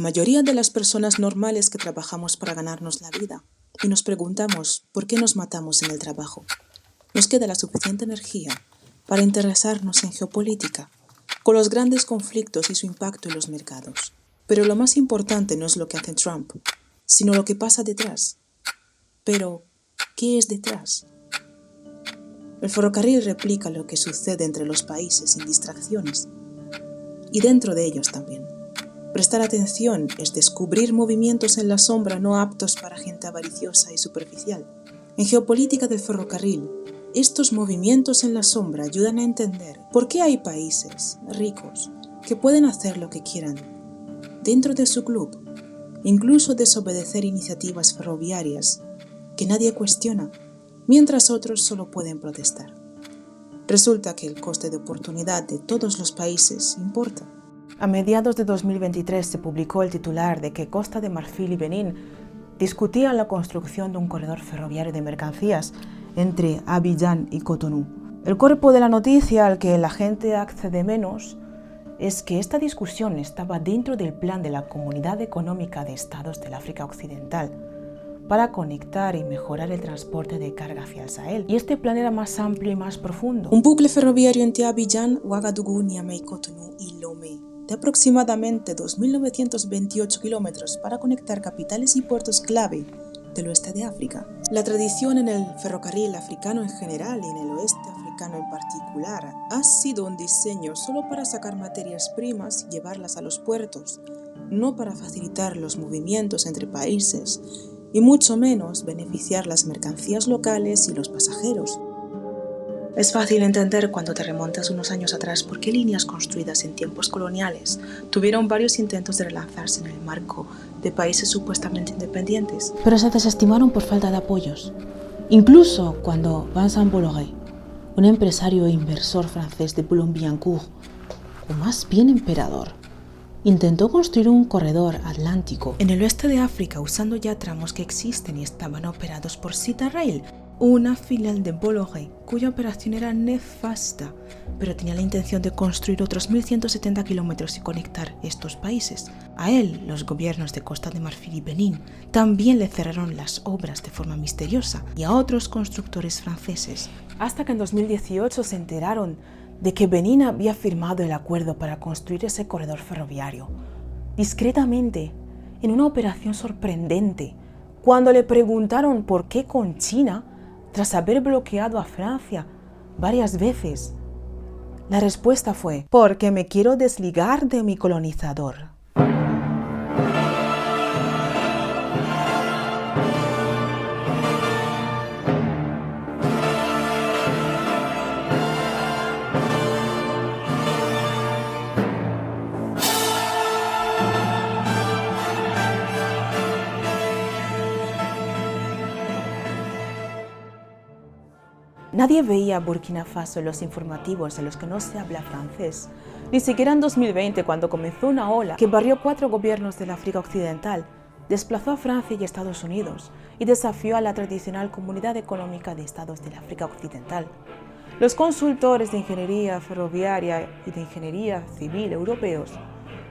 mayoría de las personas normales que trabajamos para ganarnos la vida y nos preguntamos por qué nos matamos en el trabajo. Nos queda la suficiente energía para interesarnos en geopolítica, con los grandes conflictos y su impacto en los mercados. Pero lo más importante no es lo que hace Trump, sino lo que pasa detrás. Pero, ¿qué es detrás? El ferrocarril replica lo que sucede entre los países sin distracciones, y dentro de ellos también. Prestar atención es descubrir movimientos en la sombra no aptos para gente avariciosa y superficial. En geopolítica del ferrocarril, estos movimientos en la sombra ayudan a entender por qué hay países ricos que pueden hacer lo que quieran dentro de su club, incluso desobedecer iniciativas ferroviarias que nadie cuestiona, mientras otros solo pueden protestar. Resulta que el coste de oportunidad de todos los países importa. A mediados de 2023 se publicó el titular de que Costa de Marfil y Benín discutían la construcción de un corredor ferroviario de mercancías entre Abiyán y Cotonú. El cuerpo de la noticia al que la gente accede menos es que esta discusión estaba dentro del plan de la Comunidad Económica de Estados del África Occidental para conectar y mejorar el transporte de carga hacia el Sahel. Y este plan era más amplio y más profundo. Un bucle ferroviario entre Abiyán, Ouagadougou, Niamey, Cotonú y Lomé, de aproximadamente 2.928 kilómetros para conectar capitales y puertos clave del oeste de África. La tradición en el ferrocarril africano en general y en el oeste africano en particular ha sido un diseño solo para sacar materias primas y llevarlas a los puertos, no para facilitar los movimientos entre países y mucho menos beneficiar las mercancías locales y los pasajeros. Es fácil entender cuando te remontas unos años atrás por qué líneas construidas en tiempos coloniales tuvieron varios intentos de relanzarse en el marco de países supuestamente independientes. Pero se desestimaron por falta de apoyos. Incluso cuando Vincent Bolloré, un empresario e inversor francés de Boulogne-Billancourt, o más bien emperador, intentó construir un corredor atlántico en el oeste de África usando ya tramos que existen y estaban operados por Sita Rail, una filial de Bolloré, cuya operación era nefasta, pero tenía la intención de construir otros 1.170 kilómetros y conectar estos países. A él, los gobiernos de Costa de Marfil y Benín también le cerraron las obras de forma misteriosa, y a otros constructores franceses, hasta que en 2018 se enteraron de que Benín había firmado el acuerdo para construir ese corredor ferroviario, discretamente, en una operación sorprendente. Cuando le preguntaron por qué con China, tras haber bloqueado a Francia varias veces, la respuesta fue: porque me quiero desligar de mi colonizador. Nadie veía a Burkina Faso en los informativos en los que no se habla francés, ni siquiera en 2020, cuando comenzó una ola que barrió 4 gobiernos del África Occidental, desplazó a Francia y Estados Unidos y desafió a la tradicional Comunidad Económica de Estados del África Occidental. Los consultores de ingeniería ferroviaria y de ingeniería civil europeos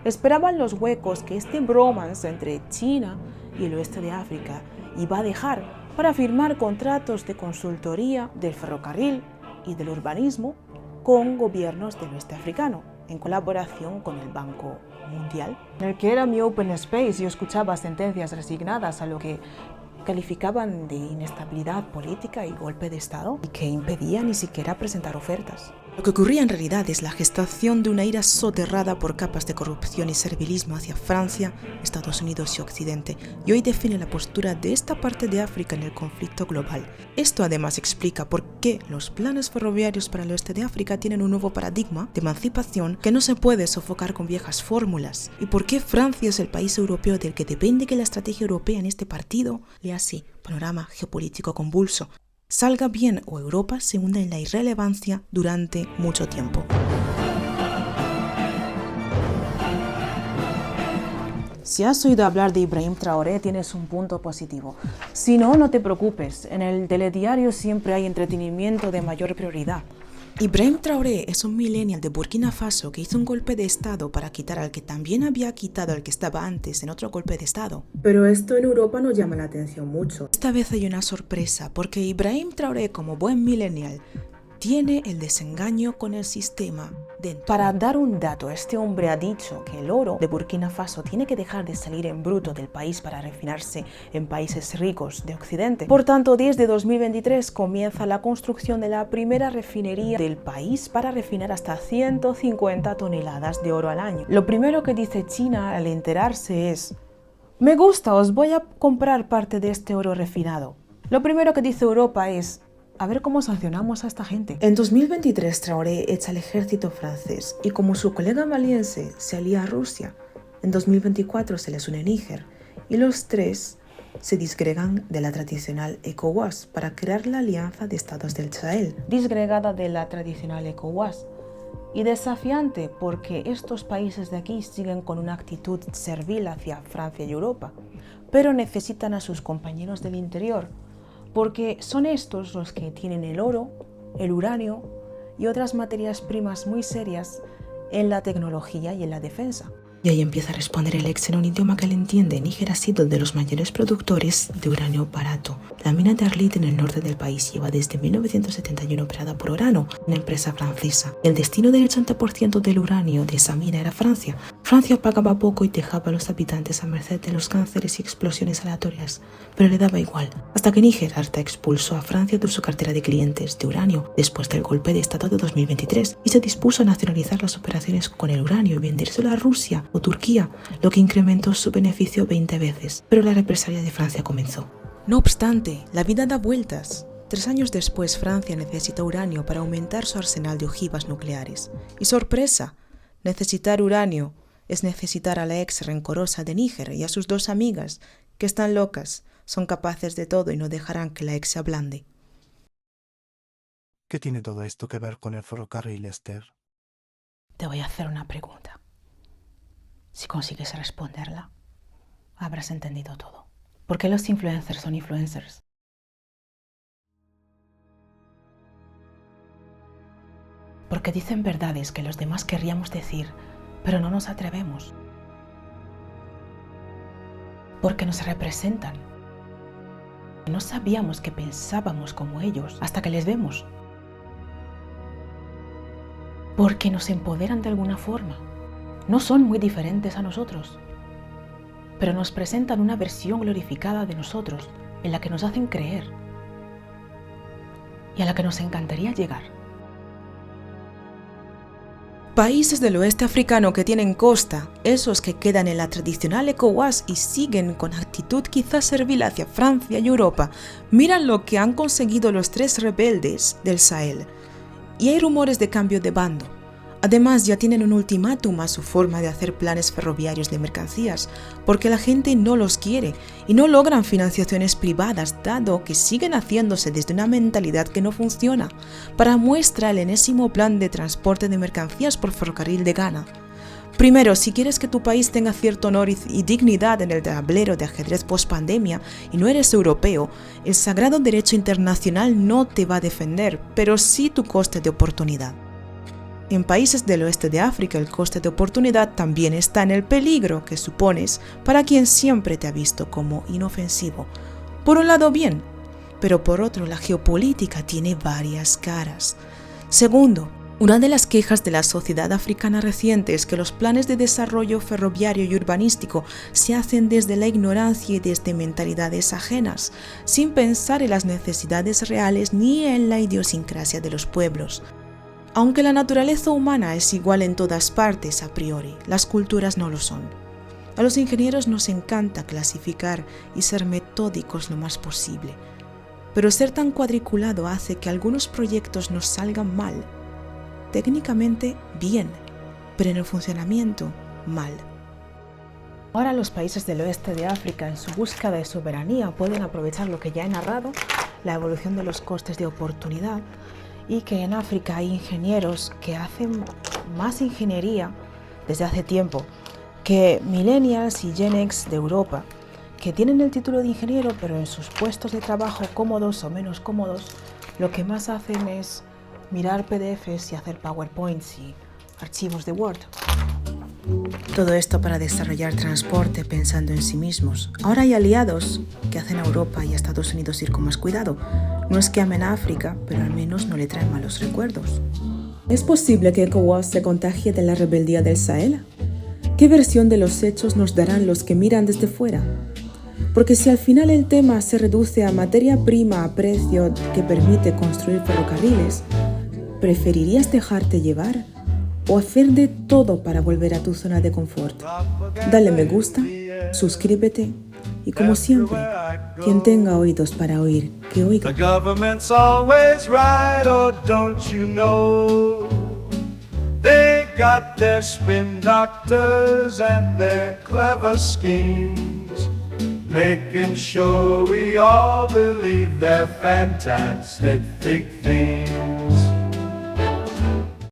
esperaban los huecos que este bromance entre China y el oeste de África iba a dejar para firmar contratos de consultoría del ferrocarril y del urbanismo con gobiernos del oeste africano, en colaboración con el Banco Mundial, en el que era mi open space. Yo escuchaba sentencias resignadas a lo que calificaban de inestabilidad política y golpe de Estado, y que impedía ni siquiera presentar ofertas. Lo que ocurría en realidad es la gestación de una ira soterrada por capas de corrupción y servilismo hacia Francia, Estados Unidos y Occidente, y hoy define la postura de esta parte de África en el conflicto global. Esto además explica por qué los planes ferroviarios para el oeste de África tienen un nuevo paradigma de emancipación que no se puede sofocar con viejas fórmulas, y por qué Francia es el país europeo del que depende que la estrategia europea en este partido, lea así, panorama geopolítico convulso, salga bien o Europa se hunda en la irrelevancia durante mucho tiempo. Si has oído hablar de Ibrahim Traoré, tienes un punto positivo. Si no, no te preocupes. En el telediario siempre hay entretenimiento de mayor prioridad. Ibrahim Traoré es un millennial de Burkina Faso que hizo un golpe de estado para quitar al que también había quitado al que estaba antes en otro golpe de estado. Pero esto en Europa no llama la atención mucho. Esta vez hay una sorpresa, porque Ibrahim Traoré, como buen millennial, tiene el desengaño con el sistema dentro. Para dar un dato, este hombre ha dicho que el oro de Burkina Faso tiene que dejar de salir en bruto del país para refinarse en países ricos de Occidente. Por tanto, desde 2023 comienza la construcción de la primera refinería del país para refinar hasta 150 toneladas de oro al año. Lo primero que dice China al enterarse es: me gusta, os voy a comprar parte de este oro refinado. Lo primero que dice Europa es: a ver cómo sancionamos a esta gente. En 2023 Traoré echa al ejército francés y como su colega maliense se alía a Rusia, en 2024 se les une Níger y los tres se disgregan de la tradicional ECOWAS para crear la Alianza de Estados del Sahel, disgregada de la tradicional ECOWAS. Y desafiante porque estos países de aquí siguen con una actitud servil hacia Francia y Europa, pero necesitan a sus compañeros del interior, porque son estos los que tienen el oro, el uranio y otras materias primas muy serias en la tecnología y en la defensa. Y ahí empieza a responder el ex en un idioma que él entiende. Níger ha sido de los mayores productores de uranio barato. La mina de Arlit en el norte del país lleva desde 1971 operada por Orano, una empresa francesa. El destino del 80% del uranio de esa mina era Francia. Francia pagaba poco y dejaba a los habitantes a merced de los cánceres y explosiones aleatorias, pero le daba igual, hasta que Níger hasta expulsó a Francia de su cartera de clientes de uranio después del golpe de estado de 2023 y se dispuso a nacionalizar las operaciones con el uranio y vendérselo a Rusia o Turquía, lo que incrementó su beneficio 20 veces, pero la represalia de Francia comenzó. No obstante, la vida da vueltas. 3 años después, Francia necesitó uranio para aumentar su arsenal de ojivas nucleares. Y sorpresa, necesitar uranio es necesitar a la ex rencorosa de Níger y a sus 2 amigas, que están locas, son capaces de todo y no dejarán que la ex se ablande. ¿Qué tiene todo esto que ver con el ferrocarril, Esther? Te voy a hacer una pregunta. Si consigues responderla, habrás entendido todo. ¿Por qué los influencers son influencers? Porque dicen verdades que los demás querríamos decir, pero no nos atrevemos. Porque nos representan. No sabíamos que pensábamos como ellos hasta que les vemos. Porque nos empoderan de alguna forma. No son muy diferentes a nosotros, pero nos presentan una versión glorificada de nosotros en la que nos hacen creer y a la que nos encantaría llegar. Países del oeste africano que tienen costa, esos que quedan en la tradicional ECOWAS y siguen con actitud quizás servil hacia Francia y Europa, miran lo que han conseguido los 3 rebeldes del Sahel. Y hay rumores de cambio de bando. Además, ya tienen un ultimátum a su forma de hacer planes ferroviarios de mercancías, porque la gente no los quiere y no logran financiaciones privadas, dado que siguen haciéndose desde una mentalidad que no funciona. Para muestra el enésimo plan de transporte de mercancías por ferrocarril de Ghana. Primero, si quieres que tu país tenga cierto honor y dignidad en el tablero de ajedrez post-pandemia y no eres europeo, el sagrado derecho internacional no te va a defender, pero sí tu coste de oportunidad. En países del oeste de África el coste de oportunidad también está en el peligro que supones para quien siempre te ha visto como inofensivo. Por un lado bien, pero por otro la geopolítica tiene varias caras. Segundo, una de las quejas de la sociedad africana reciente es que los planes de desarrollo ferroviario y urbanístico se hacen desde la ignorancia y desde mentalidades ajenas, sin pensar en las necesidades reales ni en la idiosincrasia de los pueblos. Aunque la naturaleza humana es igual en todas partes a priori, las culturas no lo son. A los ingenieros nos encanta clasificar y ser metódicos lo más posible, pero ser tan cuadriculado hace que algunos proyectos nos salgan mal. Técnicamente bien, pero en el funcionamiento mal. Ahora los países del oeste de África, en su búsqueda de soberanía, pueden aprovechar lo que ya he narrado, la evolución de los costes de oportunidad, y que en África hay ingenieros que hacen más ingeniería desde hace tiempo que millennials y Gen X de Europa, que tienen el título de ingeniero, pero en sus puestos de trabajo cómodos o menos cómodos, lo que más hacen es mirar PDFs y hacer PowerPoints y archivos de Word. Todo esto para desarrollar transporte pensando en sí mismos. Ahora hay aliados que hacen a Europa y a Estados Unidos ir con más cuidado. No es que amen a África, pero al menos no le traen malos recuerdos. ¿Es posible que ECOWAS se contagie de la rebeldía del Sahel? ¿Qué versión de los hechos nos darán los que miran desde fuera? Porque si al final el tema se reduce a materia prima a precio que permite construir ferrocarriles, ¿preferirías dejarte llevar o hacer de todo para volver a tu zona de confort? Dale me gusta, suscríbete y como siempre, quien tenga oídos para oír, que oiga. The government's always right, or don't you know? They got their spin doctors and their clever schemes, making sure we all believe their fantastic themes.